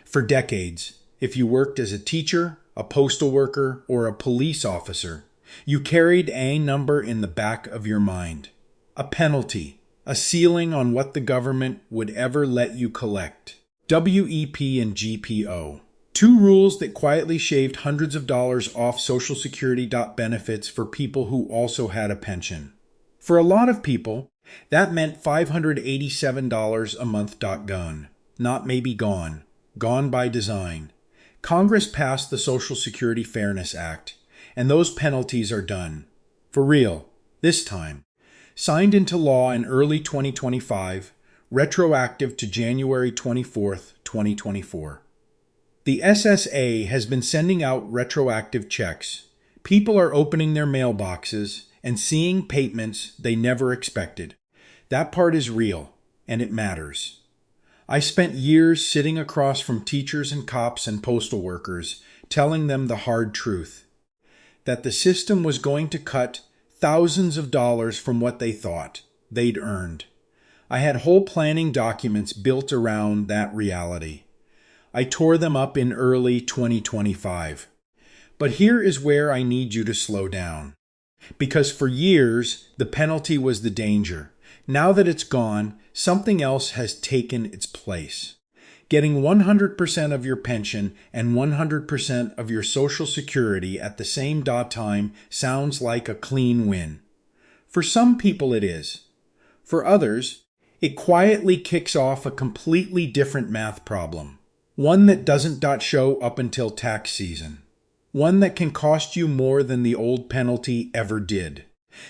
For decades, if you worked as a teacher, a postal worker, or a police officer, you carried a number in the back of your mind. A penalty, a ceiling on what the government would ever let you collect. WEP and GPO. Two rules that quietly shaved hundreds of dollars off Social Security benefits for people who also had a pension. For a lot of people, that meant $587 a month gone. Not maybe gone. Gone by design. Congress passed the Social Security Fairness Act, and those penalties are done. For real, this time. Signed into law in early 2025, retroactive to January 24th, 2024. The SSA has been sending out retroactive checks. People are opening their mailboxes and seeing payments they never expected. That part is real, and it matters. I spent years sitting across from teachers and cops and postal workers, telling them the hard truth, that the system was going to cut thousands of dollars from what they thought they'd earned. I had whole planning documents built around that reality. I tore them up in early 2025. But here is where I need you to slow down. Because for years, the penalty was the danger. Now that it's gone, something else has taken its place. Getting 100% of your pension and 100% of your Social Security at the same time sounds like a clean win. For some people it is. For others, it quietly kicks off a completely different math problem. One that doesn't show up until tax season. One that can cost you more than the old penalty ever did.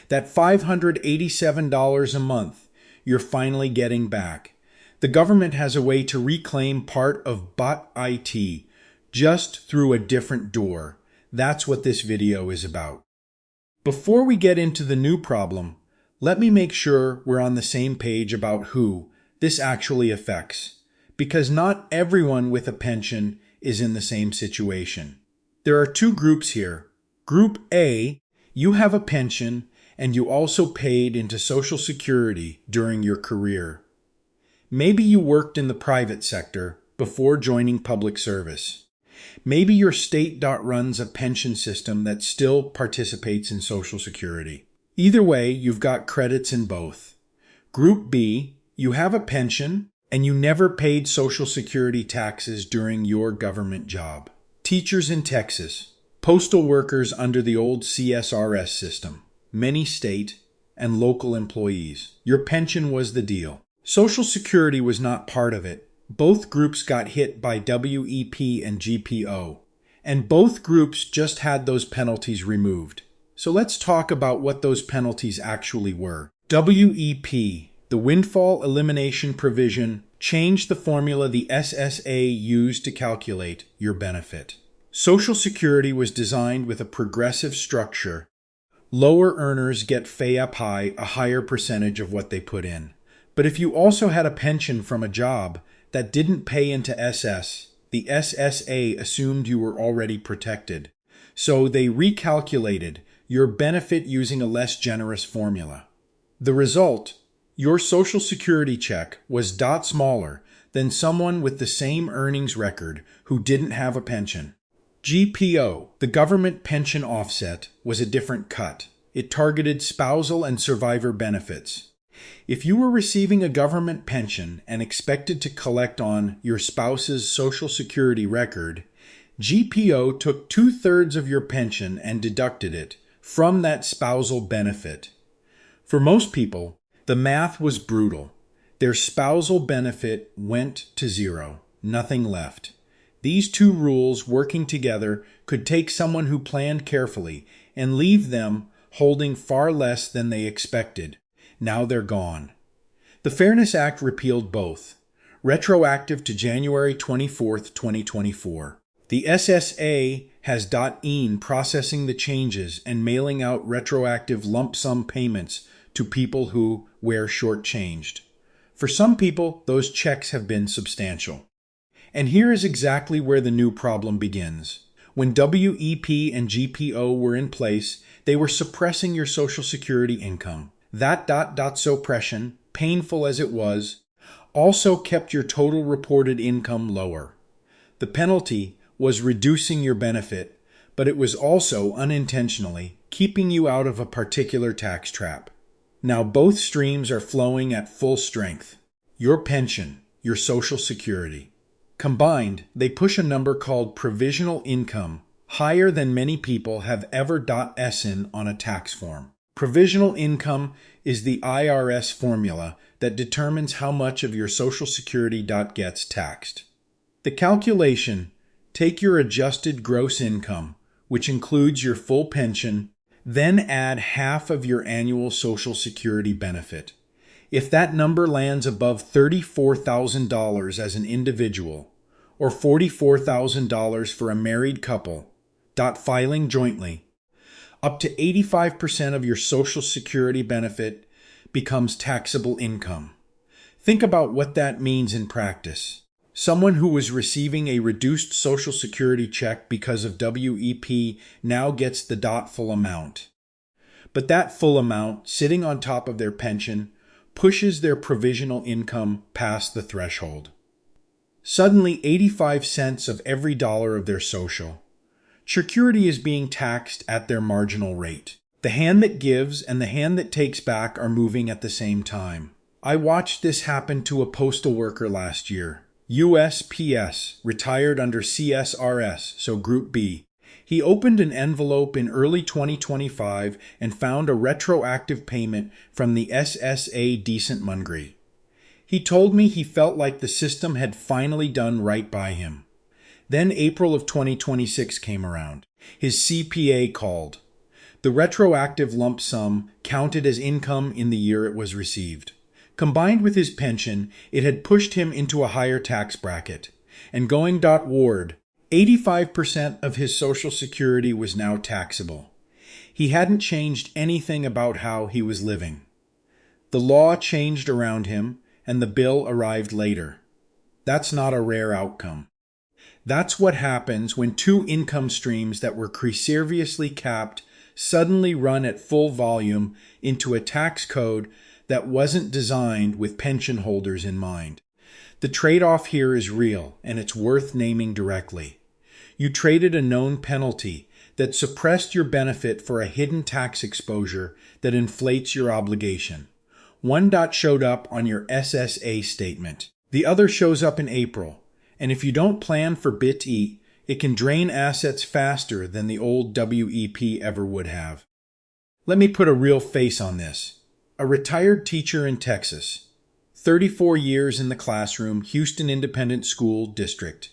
That $587 a month you're finally getting back. The government has a way to reclaim part of bot IT just through a different door. That's what this video is about. Before we get into the new problem, let me make sure we're on the same page about who this actually affects. Because not everyone with a pension is in the same situation. There are two groups here. Group A, you have a pension and you also paid into Social Security during your career. Maybe you worked in the private sector before joining public service. Maybe your state runs a pension system that still participates in Social Security. Either way, you've got credits in both. Group B, you have a pension and you never paid Social Security taxes during your government job. Teachers in Texas, postal workers under the old CSRS system, many state and local employees. Your pension was the deal. Social Security was not part of it. Both groups got hit by WEP and GPO, and both groups just had those penalties removed. So let's talk about what those penalties actually were. WEP, the Windfall Elimination Provision, changed the formula the SSA used to calculate your benefit. Social Security was designed with a progressive structure. Lower earners get a higher percentage of what they put in. But if you also had a pension from a job that didn't pay into SS, the SSA assumed you were already protected. So they recalculated your benefit using a less generous formula. The result, your Social Security check was smaller than someone with the same earnings record who didn't have a pension. GPO, the government pension offset, was a different cut. It targeted spousal and survivor benefits. If you were receiving a government pension and expected to collect on your spouse's Social Security record, GPO took 2/3 of your pension and deducted it from that spousal benefit. For most people, the math was brutal. Their spousal benefit went to zero, nothing left. These two rules working together could take someone who planned carefully and leave them holding far less than they expected. Now they're gone. The Fairness Act repealed both, retroactive to January 24th, 2024. The SSA has .EN processing the changes and mailing out retroactive lump sum payments to people who were shortchanged. For some people, those checks have been substantial. And here is exactly where the new problem begins. When WEP and GPO were in place, they were suppressing your Social Security income. That suppression, painful as it was, also kept your total reported income lower. The penalty was reducing your benefit, but it was also unintentionally keeping you out of a particular tax trap. Now both streams are flowing at full strength. Your pension, your Social Security. Combined, they push a number called Provisional Income higher than many people have ever .SN on a tax form. Provisional Income is the IRS formula that determines how much of your Social Security gets taxed. The calculation: take your adjusted gross income, which includes your full pension, then add half of your annual Social Security benefit. If that number lands above $34,000 as an individual, or $44,000 for a married couple, filing jointly, up to 85% of your Social Security benefit becomes taxable income. Think about what that means in practice. Someone who was receiving a reduced Social Security check because of WEP now gets the full amount. But that full amount, sitting on top of their pension, pushes their provisional income past the threshold. Suddenly, 85 cents of every dollar of their Social Security is being taxed at their marginal rate. The hand that gives and the hand that takes back are moving at the same time. I watched this happen to a postal worker last year. USPS, retired under CSRS, so Group B. He opened an envelope in early 2025 and found a retroactive payment from the SSA Decent Mungry. He told me he felt like the system had finally done right by him. Then April of 2026 came around. His CPA called. The retroactive lump sum counted as income in the year it was received. Combined with his pension, it had pushed him into a higher tax bracket. And going .ward, 85% of his Social Security was now taxable. He hadn't changed anything about how he was living. The law changed around him, and the bill arrived later. That's not a rare outcome. That's what happens when two income streams that were seriously capped suddenly run at full volume into a tax code that wasn't designed with pension holders in mind. The trade-off here is real, and it's worth naming directly. You traded a known penalty that suppressed your benefit for a hidden tax exposure that inflates your obligation. One showed up on your SSA statement. The other shows up in April. And if you don't plan for BIT, it can drain assets faster than the old WEP ever would have. Let me put a real face on this. A retired teacher in Texas, 34 years in the classroom, Houston Independent School District.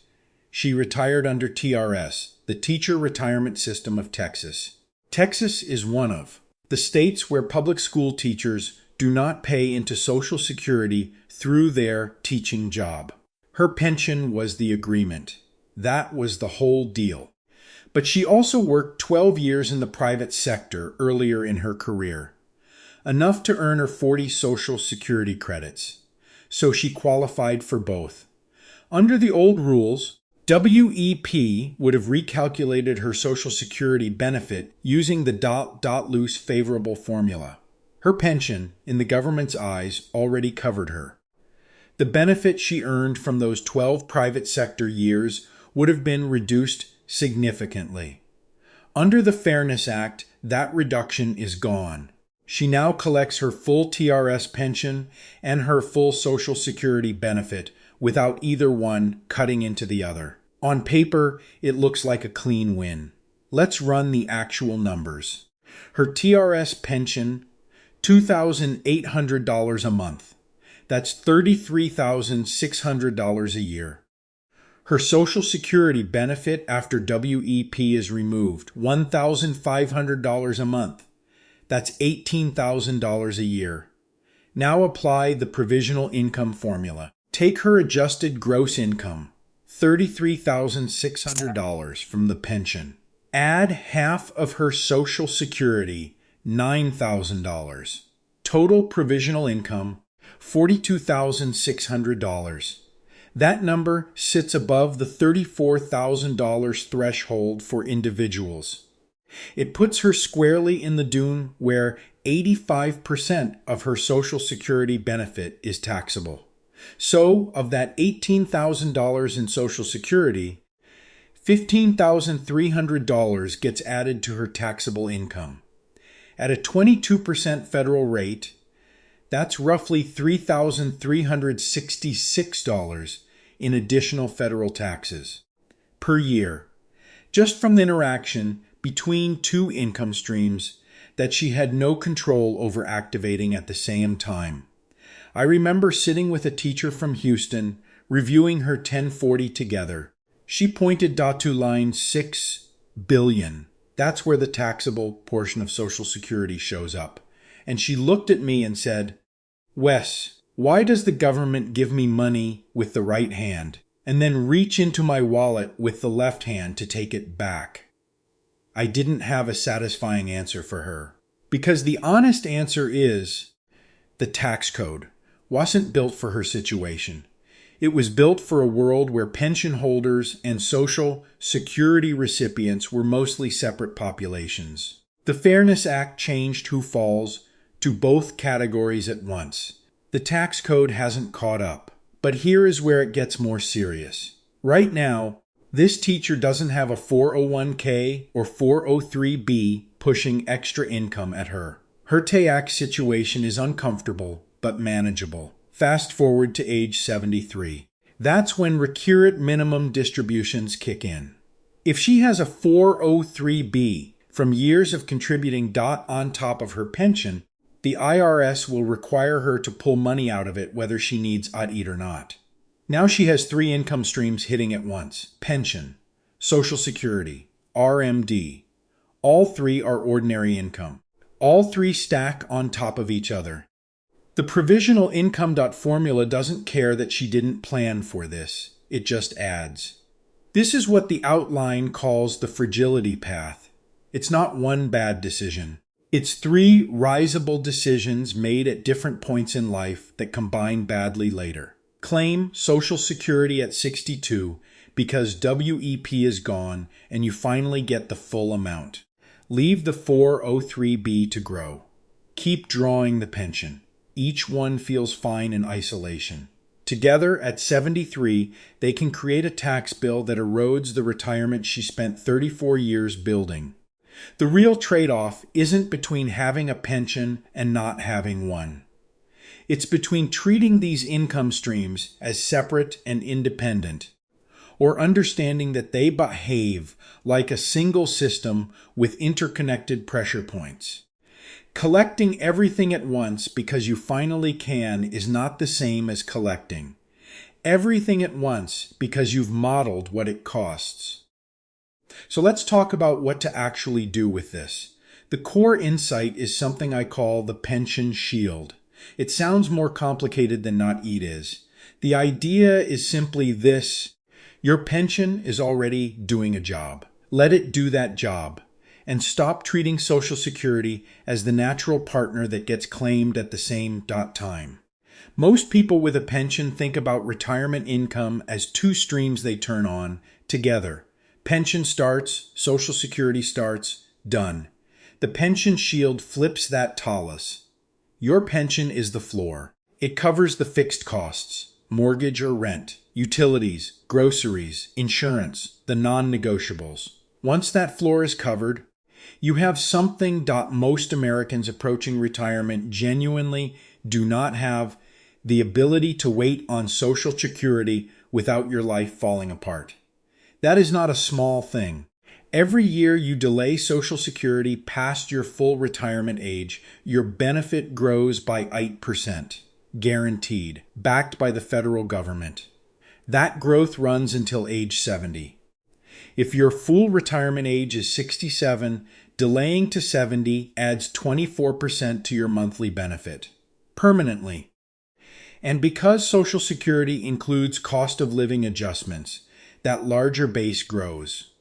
She retired under TRS, the Teacher Retirement System of Texas. Texas is one of the states where public school teachers do not pay into Social Security through their teaching job. Her pension was the agreement. That was the whole deal. But she also worked 12 years in the private sector earlier in her career, enough to earn her 40 Social Security credits. So she qualified for both. Under the old rules, WEP would have recalculated her Social Security benefit using the loose favorable formula. Her pension, in the government's eyes, already covered her. The benefit she earned from those 12 private sector years would have been reduced significantly. Under the Fairness Act, that reduction is gone. She now collects her full TRS pension and her full Social Security benefit without either one cutting into the other. On paper, it looks like a clean win. Let's run the actual numbers. Her TRS pension, $2,800 a month. That's $33,600 a year. Her Social Security benefit after WEP is removed, $1,500 a month. That's $18,000 a year. Now apply the Provisional Income formula. Take her adjusted gross income, $33,600 from the pension. Add half of her Social Security, $9,000. Total provisional income, $42,600. That number sits above the $34,000 threshold for individuals. It puts her squarely in the dune where 85% of her Social Security benefit is taxable. So, of that $18,000 in Social Security, $15,300 gets added to her taxable income. At a 22% federal rate, that's roughly $3,366 in additional federal taxes per year, just from the interaction between two income streams that she had no control over activating at the same time. I remember sitting with a teacher from Houston reviewing her 1040 together. She pointed to line 6 billion. That's where the taxable portion of Social Security shows up. And she looked at me and said, "Wes, why does the government give me money with the right hand and then reach into my wallet with the left hand to take it back?" I didn't have a satisfying answer for her, because the honest answer is the tax code wasn't built for her situation. It was built for a world where pension holders and Social Security recipients were mostly separate populations. The Fairness Act changed who falls to both categories at once. The tax code hasn't caught up. But here is where it gets more serious. Right now, this teacher doesn't have a 401k or 403b pushing extra income at her. Her tax situation is uncomfortable but manageable. Fast forward to age 73. That's when recurrent minimum distributions kick in. If she has a 403b from years of contributing on top of her pension, the IRS will require her to pull money out of it whether she needs it or not. Now she has 3 income streams hitting at once: pension, Social Security, RMD. All 3 are ordinary income. All 3 stack on top of each other. The provisional income formula doesn't care that she didn't plan for this. It just adds. This is what the outline calls the fragility path. It's not one bad decision. It's 3 risable decisions made at different points in life that combine badly later. Claim Social Security at 62 because WEP is gone and you finally get the full amount. Leave the 403b to grow. Keep drawing the pension. Each one feels fine in isolation. Together, at 73, they can create a tax bill that erodes the retirement she spent 34 years building. The real trade-off isn't between having a pension and not having one. It's between treating these income streams as separate and independent, or understanding that they behave like a single system with interconnected pressure points. Collecting everything at once because you finally can is not the same as collecting everything at once because you've modeled what it costs. So let's talk about what to actually do with this. The core insight is something I call the pension shield. It sounds more complicated than it is. The idea is simply this: your pension is already doing a job. Let it do that job. And stop treating Social Security as the natural partner that gets claimed at the same time. Most people with a pension think about retirement income as 2 streams they turn on together. Pension starts, Social Security starts, done. The pension shield flips that talus. Your pension is the floor. It covers the fixed costs, mortgage or rent, utilities, groceries, insurance, the non-negotiables. Once that floor is covered, you have something most Americans approaching retirement genuinely do not have: the ability to wait on Social Security without your life falling apart. That is not a small thing. Every year you delay Social Security past your full retirement age, your benefit grows by 8%, guaranteed, backed by the federal government. That growth runs until age 70. If your full retirement age is 67, delaying to 70 adds 24% to your monthly benefit, permanently. And because Social Security includes cost of living adjustments, that larger base grows,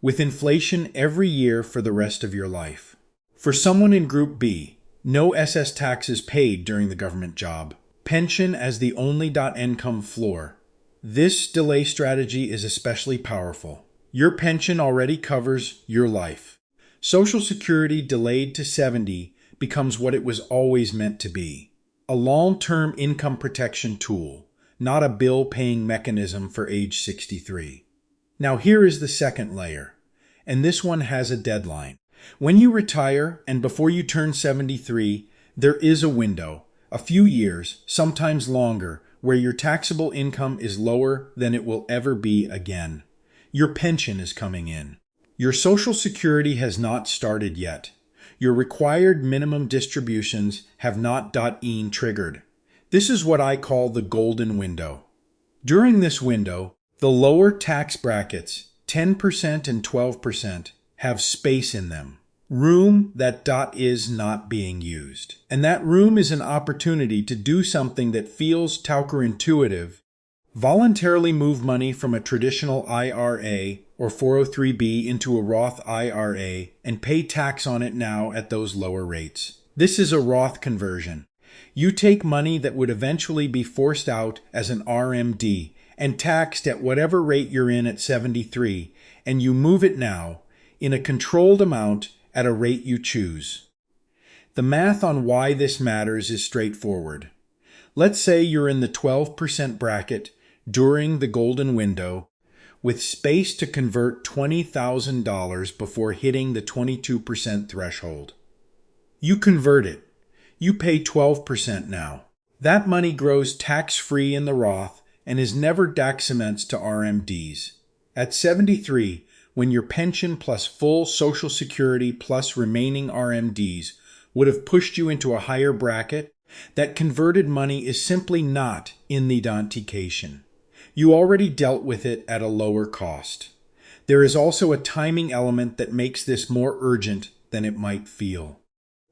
with inflation every year for the rest of your life. For someone in Group B, no SS taxes paid during the government job, pension as the only income floor. This delay strategy is especially powerful. Your pension already covers your life. Social Security delayed to 70 becomes what it was always meant to be: a long-term income protection tool, not a bill-paying mechanism for age 63. Now here is the second layer, and this one has a deadline. When you retire and before you turn 73, there is a window, a few years, sometimes longer, where your taxable income is lower than it will ever be again. Your pension is coming in. Your Social Security has not started yet. Your required minimum distributions have not triggered. This is what I call the golden window. During this window, the lower tax brackets, 10% and 12%, have space in them. Room that is not being used. And that room is an opportunity to do something that feels counterintuitive. Voluntarily move money from a traditional IRA or 403b into a Roth IRA and pay tax on it now at those lower rates. This is a Roth conversion. You take money that would eventually be forced out as an RMD and taxed at whatever rate you're in at 73, and you move it now in a controlled amount at a rate you choose. The math on why this matters is straightforward. Let's say you're in the 12% bracket during the golden window with space to convert $20,000 before hitting the 22% threshold. You convert it. You pay 12% now. That money grows tax-free in the Roth and is never taxamented to RMDs. At 73, when your pension plus full Social Security plus remaining RMDs would have pushed you into a higher bracket, that converted money is simply not in the authentication. You already dealt with it at a lower cost. There is also a timing element that makes this more urgent than it might feel.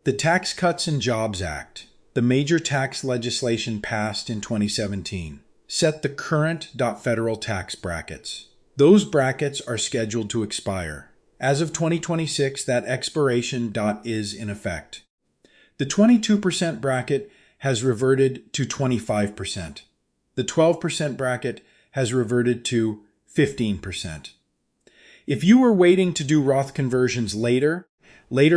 The Tax Cuts and Jobs Act, the major tax legislation passed in 2017, set the current federal tax brackets. Those brackets are scheduled to expire. As of 2026, that expiration is in effect. The 22% bracket has reverted to 25%. The 12% bracket has reverted to 15%. If you were waiting to do Roth conversions later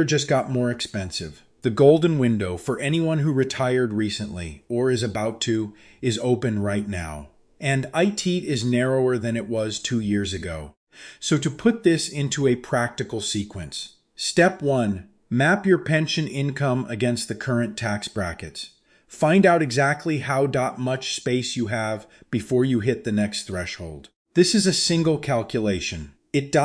just got more expensive. The golden window for anyone who retired recently or is about to is open right now. And IT is narrower than it was 2 years ago. So to put this into a practical sequence, Step 1, map your pension income against the current tax brackets. Find out exactly how much space you have before you hit the next threshold. This is a single calculation. It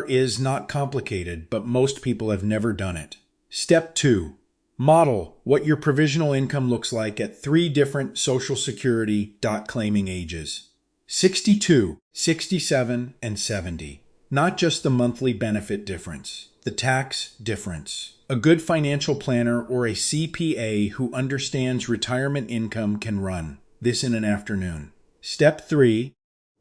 is not complicated, but most people have never done it. Step 2, model what your provisional income looks like at 3 different Social Security claiming ages: 62, 67, and 70. Not just the monthly benefit difference, the tax difference. A good financial planner or a CPA who understands retirement income can run this in an afternoon. Step 3,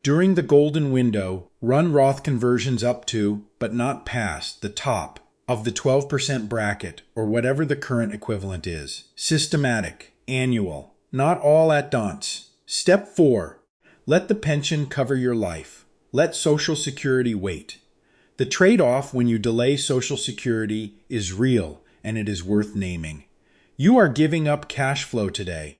during the golden window, run Roth conversions up to, but not past, the top of the 12% bracket or whatever the current equivalent is. Systematic, annual, not all at once. Step 4, let the pension cover your life. Let Social Security wait. The trade-off when you delay Social Security is real, and it is worth naming. You are giving up cash flow today.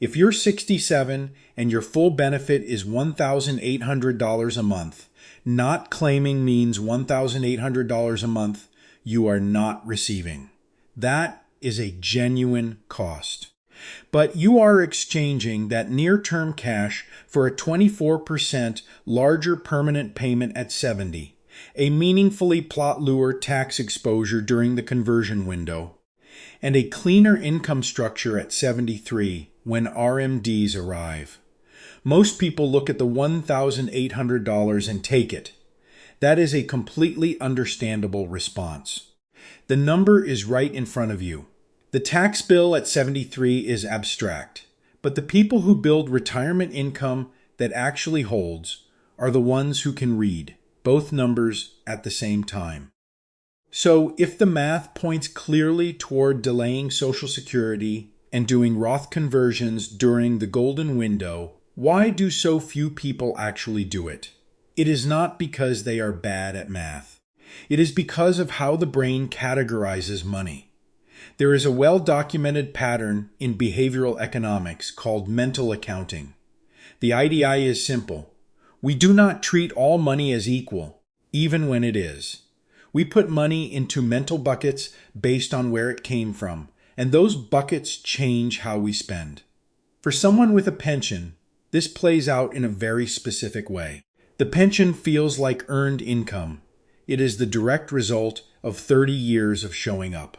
If you're 67 and your full benefit is $1,800 a month, not claiming means $1,800 a month you are not receiving. That is a genuine cost. But you are exchanging that near-term cash for a 24% larger permanent payment at 70, a meaningfully lower tax exposure during the conversion window, and a cleaner income structure at 73 when RMDs arrive. Most people look at the $1,800 and take it. That is a completely understandable response. The number is right in front of you. The tax bill at 73 is abstract, but the people who build retirement income that actually holds are the ones who can read both numbers at the same time. So if the math points clearly toward delaying Social Security and doing Roth conversions during the golden window, why do so few people actually do it? It is not because they are bad at math. It is because of how the brain categorizes money. There is a well-documented pattern in behavioral economics called mental accounting. The idea is simple. We do not treat all money as equal, even when it is. We put money into mental buckets based on where it came from, and those buckets change how we spend. For someone with a pension, this plays out in a very specific way. The pension feels like earned income. It is the direct result of 30 years of showing up,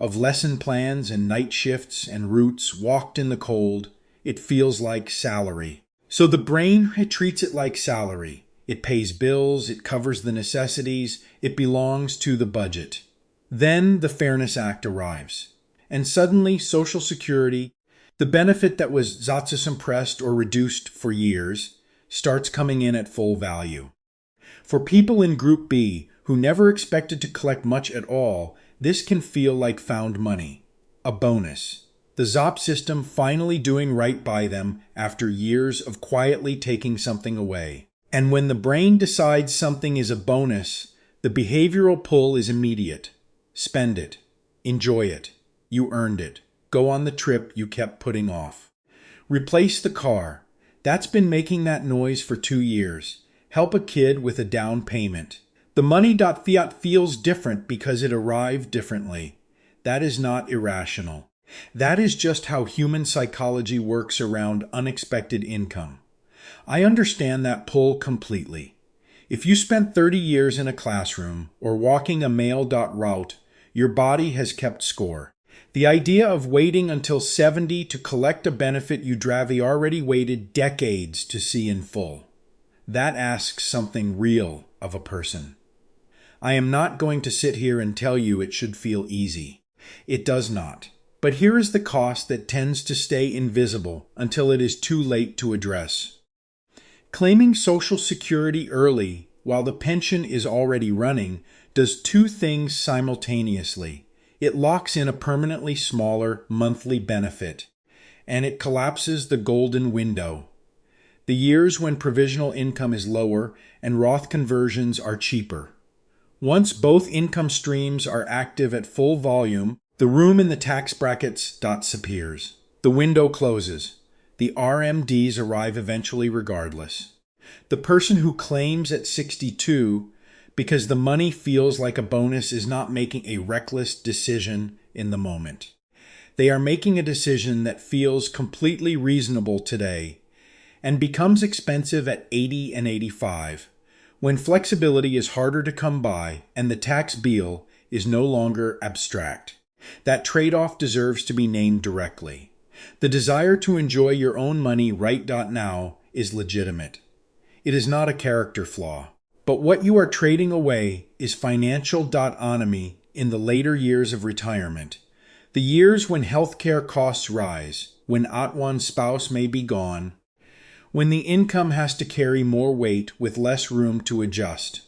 of lesson plans and night shifts and routes walked in the cold. It feels like salary. So the brain treats it like salary. It pays bills, it covers the necessities, it belongs to the budget. Then the Fairness Act arrives, and suddenly Social Security, the benefit that was suppressed or reduced for years, starts coming in at full value. For people in Group B who never expected to collect much at all, this can feel like found money, a bonus. The ZOP system finally doing right by them after years of quietly taking something away. And when the brain decides something is a bonus, the behavioral pull is immediate. Spend it. Enjoy it. You earned it. Go on the trip you kept putting off. Replace the car. That's been making that noise for 2 years. Help a kid with a down payment. The money.fiat feels different because it arrived differently. That is not irrational. That is just how human psychology works around unexpected income. I understand that pull completely. If you spent 30 years in a classroom or walking a mail route, your body has kept score. The idea of waiting until 70 to collect a benefit you'd already waited decades to see in full. That asks something real of a person. I am not going to sit here and tell you it should feel easy. It does not. But here is the cost that tends to stay invisible until it is too late to address. Claiming Social Security early while the pension is already running does 2 things simultaneously. It locks in a permanently smaller monthly benefit, and it collapses the golden window. The years when provisional income is lower and Roth conversions are cheaper. Once both income streams are active at full volume, the room in the tax brackets disappears. The window closes. The RMDs arrive eventually regardless. The person who claims at 62 because the money feels like a bonus is not making a reckless decision in the moment. They are making a decision that feels completely reasonable today and becomes expensive at 80 and 85, when flexibility is harder to come by and the tax bill is no longer abstract. That trade-off deserves to be named directly. The desire to enjoy your own money right now is legitimate. It is not a character flaw. But what you are trading away is financial autonomy in the later years of retirement. The years when healthcare costs rise, when one's spouse may be gone, when the income has to carry more weight with less room to adjust.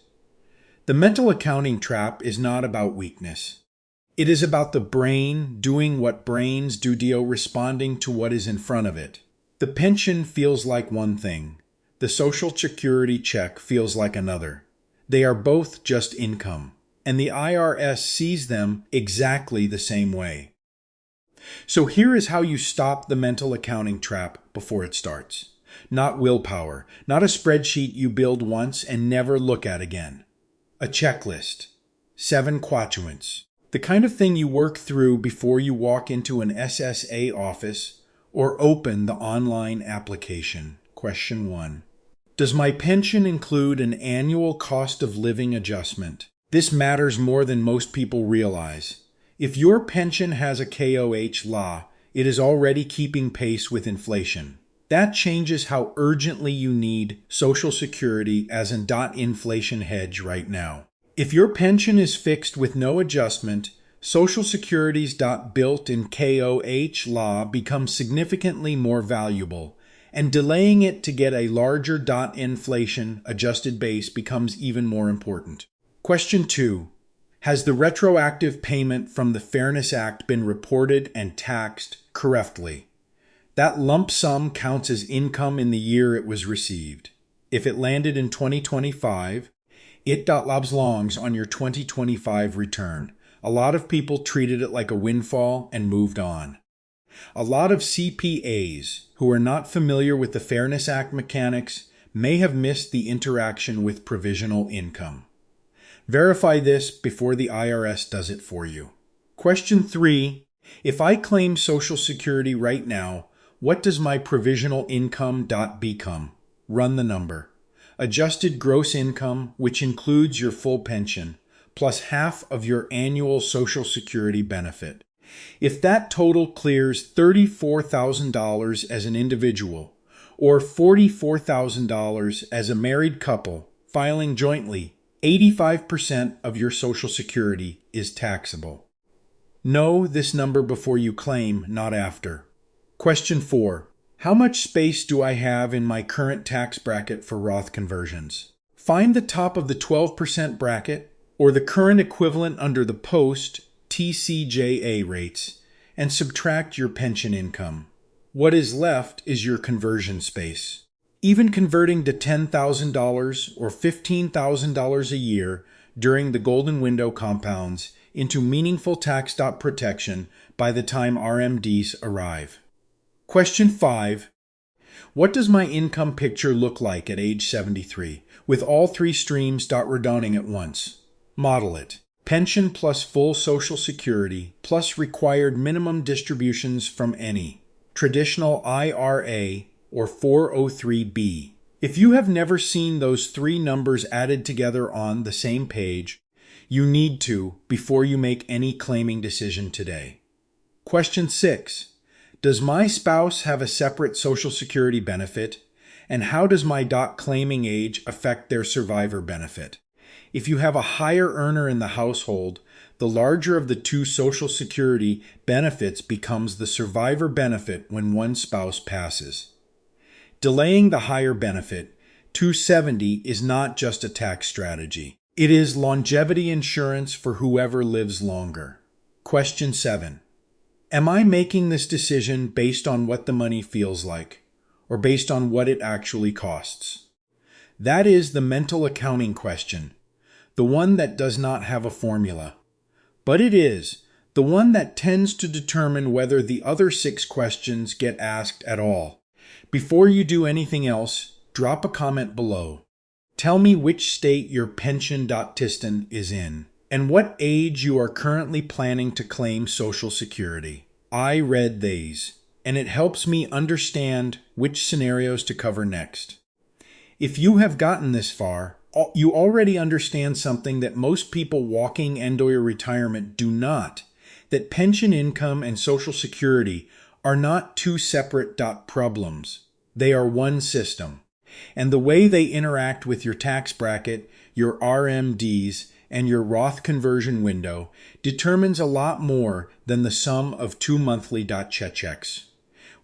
The mental accounting trap is not about weakness. It is about the brain doing what brains do, responding to what is in front of it. The pension feels like one thing. The Social Security check feels like another. They are both just income, and the IRS sees them exactly the same way. So here is how you stop the mental accounting trap before it starts. Not willpower, not a spreadsheet you build once and never look at again. A checklist. 7 quadrants. The kind of thing you work through before you walk into an SSA office or open the online application. Question 1. Does my pension include an annual cost of living adjustment? This matters more than most people realize. If your pension has a KOH law, it is already keeping pace with inflation. That changes how urgently you need Social Security as an inflation hedge right now. If your pension is fixed with no adjustment, Social Security's built-in KOH law becomes significantly more valuable, and delaying it to get a larger inflation adjusted base becomes even more important. Question 2. Has the retroactive payment from the Fairness Act been reported and taxed correctly? That lump sum counts as income in the year it was received. If it landed in 2025, it belongs on your 2025 return. A lot of people treated it like a windfall and moved on. A lot of CPAs who are not familiar with the Fairness Act mechanics may have missed the interaction with provisional income. Verify this before the IRS does it for you. Question 3. If I claim Social Security right now, what does my provisional income become? Run the number. Adjusted gross income, which includes your full pension, plus half of your annual Social Security benefit. If that total clears $34,000 as an individual, or $44,000 as a married couple filing jointly, 85% of your Social Security is taxable. Know this number before you claim, not after. Question 4. How much space do I have in my current tax bracket for Roth conversions? Find the top of the 12% bracket or the current equivalent under the post TCJA rates and subtract your pension income. What is left is your conversion space. Even converting to $10,000 or $15,000 a year during the golden window compounds into meaningful tax protection by the time RMDs arrive. Question 5. What does my income picture look like at age 73, with all three streams redounding at once? Model it. Pension plus full Social Security plus required minimum distributions from any traditional IRA or 403(b). If you have never seen those three numbers added together on the same page, you need to before you make any claiming decision today. Question 6. Does my spouse have a separate Social Security benefit? And how does my claiming age affect their survivor benefit? If you have a higher earner in the household, the larger of the two Social Security benefits becomes the survivor benefit when one spouse passes. Delaying the higher benefit, 270, is not just a tax strategy. It is longevity insurance for whoever lives longer. Question 7. Am I making this decision based on what the money feels like, or based on what it actually costs? That is the mental accounting question, the one that does not have a formula. But it is the one that tends to determine whether the other 6 questions get asked at all. Before you do anything else, drop a comment below. Tell me which state your pension.tiston is in, and what age you are currently planning to claim Social Security. I read these, and it helps me understand which scenarios to cover next. If you have gotten this far, you already understand something that most people walking into your retirement do not, that pension income and Social Security are not two separate problems. They are one system. And the way they interact with your tax bracket, your RMDs, and your Roth conversion window determines a lot more than the sum of 2 monthly checks.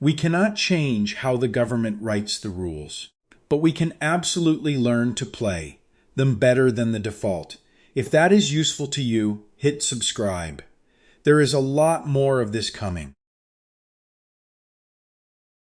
We cannot change how the government writes the rules, but we can absolutely learn to play them better than the default. If that is useful to you, hit subscribe. There is a lot more of this coming.